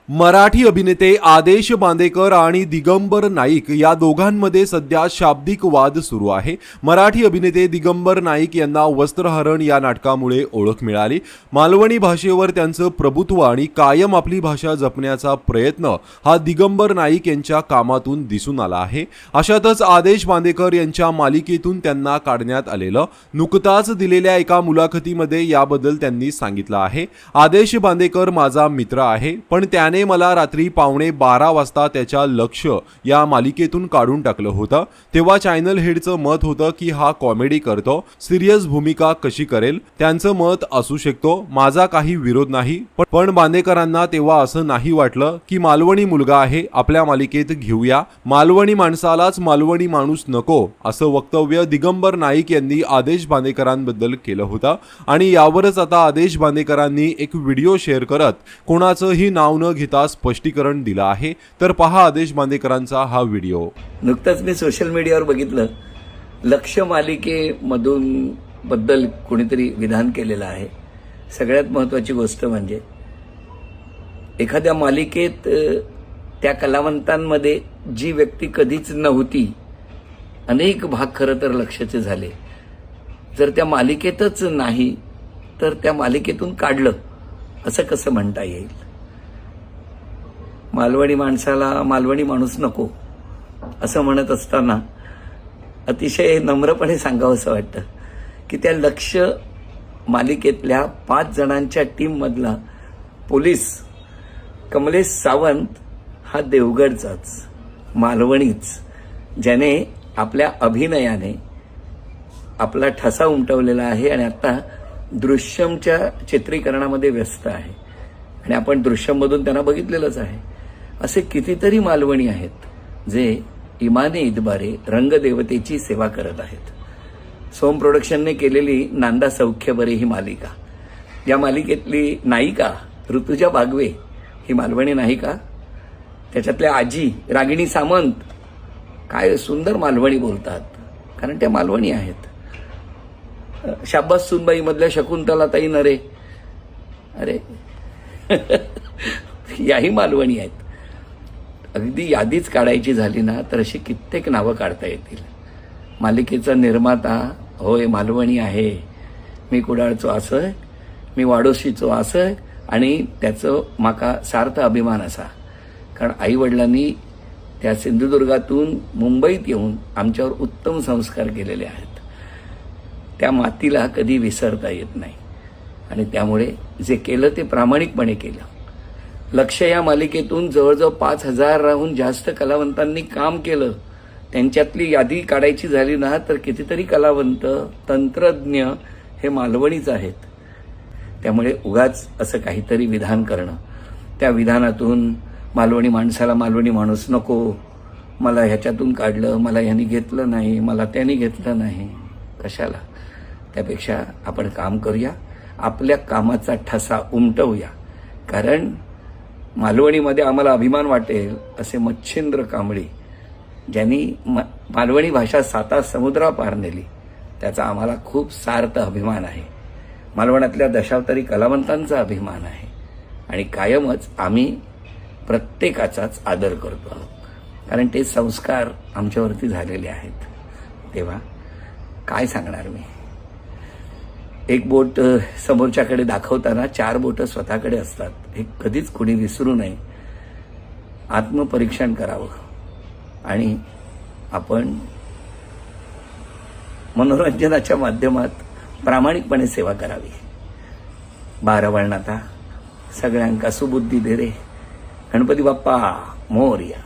मराठी अभिनेते आदेश बांदेकर आणि दिगंबर नाईक या दोघांमध्ये सध्या शाब्दिक वाद सुरू आहे। मराठी अभिनेते दिगंबर नाईक यांना वस्त्रहरण या नाटकामुळे ओळख मिळाली। मालवणी भाषेवर त्यांचं प्रभुत्व आणि कायम आपली भाषा जपण्याचा प्रयत्न हा दिगंबर नाईक यांच्या कामातून दिसून आला आहे। अशातच आदेश बांदेकर यांच्या मालिकेतून त्यांना काढण्यात आलेलं। नुकताच दिलेल्या एका मुलाखतीमध्ये याबद्दल त्यांनी सांगितलं आहे। आदेश बांदेकर माझा मित्र आहे, पण त्याने मला रात्री 12:15 वाजता त्याच्या लक्ष या मालिकेतून काढून टाकलं होतं। तेव्हा चॅनल हेडचं मत होतं की हा कॉमेडी करतो, सिरियस भूमिका कशी करेल, त्यांचं मत असू शकतो, माझा काही विरोध नाही। पण बांदेकरांना तेव्हा असं नाही वाटलं की मालवणी मुलगा आहे, आपल्या मालिकेत घेऊया, मालवणी माणसालाच मालवणी माणूस नको, असं वक्तव्य दिगंबर नाईक यांनी आदेश बांदेकरांबद्दल केलं होतं। आणि यावरच आता आदेश बांदेकरांनी एक व्हिडिओ शेअर करत कोणाचंही नाव न घेता स्पष्टीकरण दिलं आहे। तर पहा आदेश बांदेकरांचा हा व्हिडिओ। नुकतंच मी सोशल मीडियावर बघितलं, लक्ष मालिकेमधून बद्दल कोणीतरी विधान केलेलं आहे। सगळ्यात महत्त्वाची गोष्ट म्हणजे एखाद्या मालिकेत त्या कलावंतांमध्ये जी व्यक्ती कधीच नव्हती, अनेक भाग खरं तर लक्षाचे झाले, जर त्या मालिकेतच नाही तर त्या मालिकेतून काढलं असं कसं म्हणता येईल? मालवणी माणसाला मालवणी माणूस नको असं म्हणत असताना अतिशय नम्रपणे सांगावंसं वाटतं की त्या लक्ष मालिकेतल्या 5 जणांच्या टीममधला पोलीस कमलेश सावंत हा देवगडचाच, मालवणीच, ज्याने आपल्या अभिनयाने आपला ठसा उमटवलेला आहे आणि आता दृश्यमच्या चित्रीकरणामध्ये व्यस्त आहे आणि आपण दृश्यममधून त्यांना बघितलेलंच आहे। असे कितीतरी मालवणी आहेत जे इमाने इतबारे रंगदेवतेची सेवा करत आहेत। सोम प्रोडक्शनने केलेली नांदा सौख्य बरे ही मालिका, या मालिकेतली नायिका ऋतुजा बागवे ही मालवणी नायिका, त्याच्यातल्या आजी रागिणी सामंत काय सुंदर मालवणी बोलतात, कारण त्या मालवणी आहेत। शाब्बास सुनबाई मधल्या शकुंतलाताई नरे, अरे याही मालवणी आहेत। अगदी यादीच काढायची झाली ना तर अशी कित्येक नावं काढता येतील। मालिकेचा निर्माता होय मालवणी आहे, मी कुडाळचो असं, मी वाडोशीचो असं, आणि त्याचं माका सार्थ अभिमान असा, कारण आई वडिलांनी त्या सिंधुदुर्गातून मुंबईत येऊन आमच्यावर उत्तम संस्कार केलेले आहेत। त्या मातीला कधी विसरता येत नाही आणि त्यामुळे जे केलं ते प्रामाणिकपणे केलं। लक्ष या मालिकेतून जवळजवळ 5000 जास्त कलावंतांनी काम केलं। त्यांच्यातली यादी काढायची झाली ना तर कितीतरी कलावंत, तंत्रज्ञ हे मालवणीच आहेत। त्यामुळे उगाच असं काहीतरी विधान करणं, त्या विधानातून मालवणी माणसाला मालवणी माणूस नको, मला ह्याच्यातून काढलं, मला ह्यानी घेतलं नाही, मला त्याने घेतलं नाही, कशाला? त्यापेक्षा आपण काम करूया, आपल्या कामाचा ठसा उमटवूया, कारण मालवणीमध्ये आम्हाला अभिमान वाटेल असे मच्छिंद्र कांबळी ज्यांनी मालवणी भाषा 7 समुद्रापार नेली, त्याचा आम्हाला खूप सार्थ अभिमान आहे। मालवणातल्या दशावतारी कलावंतांचा अभिमान आहे आणि कायमच आम्ही प्रत्येकाचाच आदर करतो आहोत, कारण ते संस्कार आमच्यावरती झालेले आहेत। तेव्हा काय सांगणार मी? एक बोट समोरच्याकडे दाखवताना 4 बोटं स्वतःकडे असतात, हे कधीच कोणी विसरू नये। आत्मपरीक्षण करावं आणि आपण मनोरंजनाच्या माध्यमात प्रामाणिकपणे सेवा करावी। 12 वळणाता सगळ्यांका सुबुद्धी दे रे, गणपती बाप्पा मोरया।